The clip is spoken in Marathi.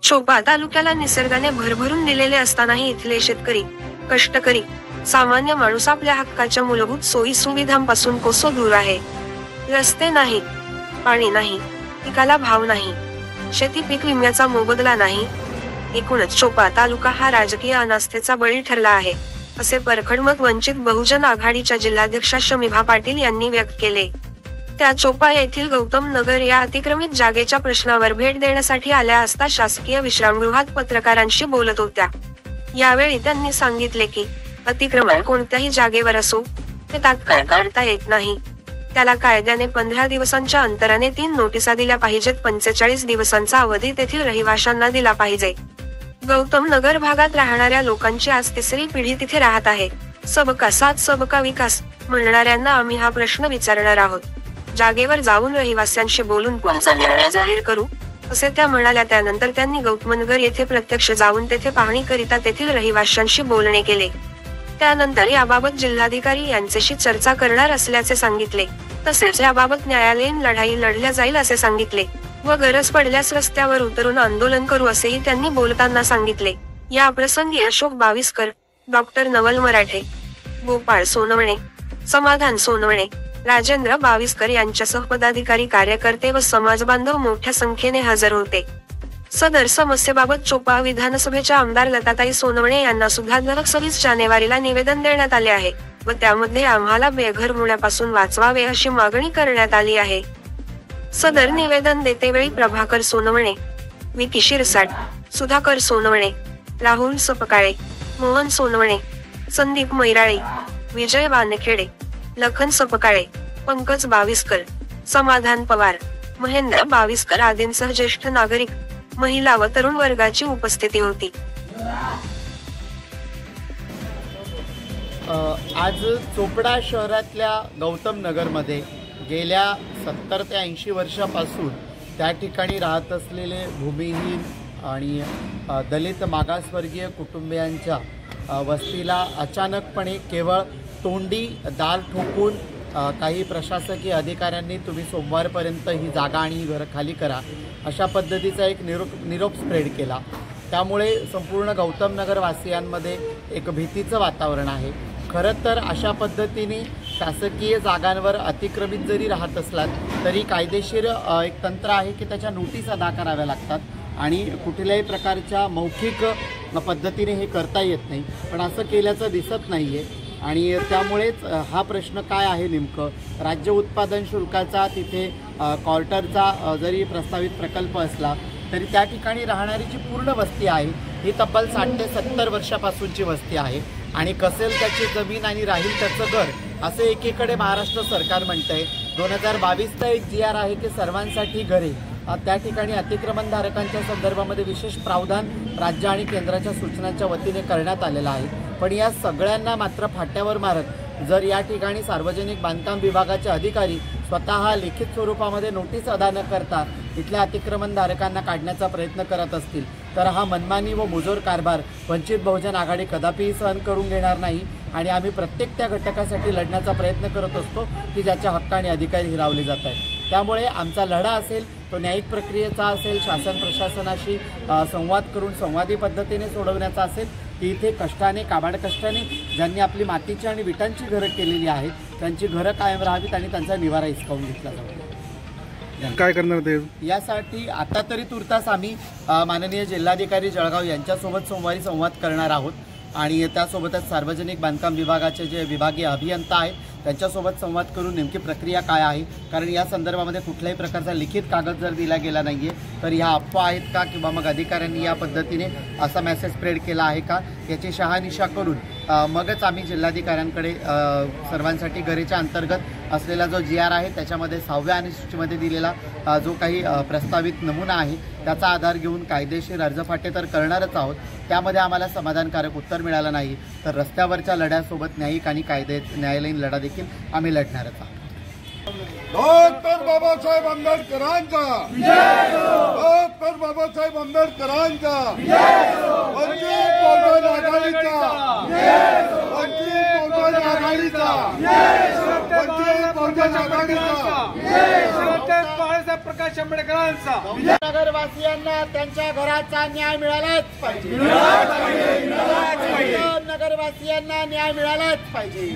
चोपा तालुक्याला निसर्गाने भरभरून दिलेले असतानाही इथले शेतकरी, कष्टकरी, सामान्य माणूस आपल्या हक्काच्या मूलभूत सोयी सुविधांपासून कोसो दूर आहे. रस्ते नाही, पाणी नाही, पिकाला भाव नाही, शेती पीक विम्याचा मोबदला नाही. एकूणच चोपा तालुका हा राजकीय अनास्थेचा बळी ठरला आहे, असे परखड मत वंचित बहुजन आघाडीच्या जिल्हाध्यक्षा शमिभा पाटील यांनी व्यक्त केले. त्या चोपा येथील गौतम नगर या अतिक्रमित जागेच्या प्रश्नावर भेट देण्यासाठी आल्या असता शासकीय विश्रामगृहात पत्रकारांशी बोलत होत्या. यावेळी त्यांनी सांगितले की अतिक्रमण कोणत्याही जागेवर असो, ते तात्काळ काढता येत नाही. त्याला कायद्याने 15 दिवसांच्या अंतराने 3 नोटिसा दिल्या पाहिजेत. 45 दिवसांचा अवधी तेथील रहिवाशांना दिला पाहिजे. गौतम नगर भागात राहणाऱ्या लोकांची आज 3री पिढी तिथे राहत आहे. सबका साथ सबका विकास म्हणणाऱ्यांना आम्ही हा प्रश्न विचारणार आहोत. जागेवर जाऊन रहिवाशांशी बोलून कोणता निर्णय जाहीर करू, असे त्या म्हणाल्या. त्यानंतर त्यांनी गौतमनगर येथे प्रत्यक्ष जाऊन तेथे पाहणी करिता तेथील रहिवाशांशी बोलणे केले. त्यानंतर याबाबत जिल्हाधिकारी यांच्याशी चर्चा करणार असल्याचे सांगितले. तसेच याबाबत न्यायालयीन लढाई लढल्या जाईल असे सांगितले व गरज पडल्यास रस्त्यावर उतरून आंदोलन करू असेही त्यांनी बोलताना सांगितले. या प्रसंगी अशोक बाविस्कर, डॉक्टर नवल मराठे, गोपाळ सोनवणे, समाधान सोनवणे, राजेंद्र बाविस्कर यांच्यासह पदाधिकारी, कार्यकर्ते व समाजबांधव मोठ्या संख्येने हजर होते. सदर समस्येबाबत चोपा विधानसभेच्या आमदार लताताई सोनवणे यांना सुद्धा 26 जानेवारीला निवेदन देण्यात आले आहे व त्यामध्ये आम्हाला बेघर होण्यापासून वाचवावे अशी मागणी करण्यात आली आहे. सदर निवेदन देतेवेळी प्रभाकर सोनवणे, विकी शिरसाट, सुधाकर सोनवणे, राहुल सपकाळे, मोहन सोनवणे, संदीप मैराळे, विजय वानखेडे, लखन सपकाळे, पंकज बाविस्कर, समाधान पवार, महेंद्र बाविस्कर आदींसह ज्येष्ठ नागरिक, महिला व तरुण वर्गाची उपस्थिती होती. आज चोपडा शहरातल्या गौतम नगरमध्ये गेल्या 70 ते 80 वर्षापासून त्या ठिकाणी राहत असलेले भूमिहीन आणि दलित मागासवर्गीय कुटुंबियांच्या वस्तीला अचानकपणे केवळ तोंडी दार ठोकून काही प्रशासकीय अधिकाऱ्यांनी तुम्ही सोमवारपर्यंत ही जागा आणि ही घरं खाली करा अशा पद्धतीचा एक निरोप स्प्रेड केला. त्यामुळे संपूर्ण गौतम नगर वासियांमध्ये एक भीतीचं वातावरण आहे. खरं तर अशा पद्धतीने शासकीय जागांवर अतिक्रमित जरी राहत असलात तरी कायदेशीर एक तंत्र आहे की त्याच्या नोटीस अदा कराव्या लागतात आणि कुठल्याही प्रकारच्या मौखिक पद्धतीने हे करता येत नाही. पण असं केल्याचं दिसत नाही आहे आणि त्यामुळेच हा प्रश्न काय आहे नेमकं, राज्य उत्पादन शुल्काचा तिथे क्वार्टरचा जरी प्रस्तावित प्रकल्प असला तरी त्या ठिकाणी राहणारी जी पूर्ण वस्ती आहे ही तब्बल 60 ते 70 वर्षापासूनची वस्ती आहे आणि कसेल त्याची जमीन आणि राहील त्याचं घर असे एकीकडे महाराष्ट्र सरकार म्हणतंय. 2022चा एक GR आहे की सर्वांसाठी घरे. त्या ठिकाणी अतिक्रमणधारकांच्या संदर्भामध्ये विशेष प्रावधान राज्य आणि केंद्राच्या सूचनांच्या वतीने करण्यात आलेला आहे. पण या सगळ्यांना मात्र फाट्यावर मारत जर या ठिकाणी सार्वजनिक बांधकाम विभागाचे अधिकारी स्वतः लिखित स्वरूपामध्ये नोटीस अदा न करता इथल्या अतिक्रमणधारकांना काढण्याचा प्रयत्न करत असतील तर हा मनमानी व मुजोर कारभार वंचित बहुजन आघाडी कदापिही सहन करून घेणार नाही आणि आम्ही प्रत्येक त्या घटकासाठी लढण्याचा प्रयत्न करत असतो की ज्याच्या हक्क आणि अधिकार हिरावले जात आहेत. त्यामुळे आमचा लढा असेल तो न्यायिक प्रक्रियेचा असेल, शासन प्रशासनाशी संवाद करून संवादी पद्धतीने सोडवण्याचा असेल की इथे कष्टाने काबाड कष्टाने ज्यांनी आपली मातीची आणि विटांची घरं केलेली आहेत त्यांची घरं कायम राहावीत आणि त्यांचा निवारा हिसकावून घेतला जावा. काय करणार ते यासाठी आता तरी तुर्तास आम्ही माननीय जिल्हाधिकारी जळगाव यांच्यासोबत सोमवारी संवाद करणार आहोत आणि त्यासोबतच सार्वजनिक बांधकाम विभागाचे जे विभागीय अभियंता आहेत त्यांच्यासोबत संवाद करून नेमकी प्रक्रिया काय आहे, कारण या संदर्भामध्ये कुठल्याही प्रकारचा लिखित कागद जर दिला गेला नाही आहे तर ह्या अफवा आहेत का किंवा मग अधिकाऱ्यांनी या पद्धतीने असा मेसेज स्प्रेड केला आहे का याची शहानिशा करून मगच आम्ही जिल्हाधिकाऱ्यांकडे सर्वांसाठी घरेच्या अंतर्गत असलेला जो GR आहे त्याच्यामध्ये 6व्या अनुसूचीमध्ये दिलेला जो काही प्रस्तावित नमुना आहे त्याचा आधार घेऊन कायदेशीर अर्जफाटे तर करणारच आहोत. त्यामध्ये आम्हाला समाधानकारक उत्तर मिळालं नाही तर रस्त्यावरच्या लढ्यासोबत न्यायिक आणि न्यायालयीन लढा देखील आम्ही लढणारच आहोत. डॉक्टर बाबासाहेब आंबेडकरांचा डॉक्टर बाबासाहेब आंबेडकरांचा वंचित बहुजन आघाडीचा वंचित बहुजन आघाडीचा वंचित बहुजन आघाडीचा प्रकाश आंबेडकरांचा, नगरवासियांना त्यांच्या घराचा न्याय मिळालाच पाहिजे, नगरवासियांना न्याय मिळालाच पाहिजे.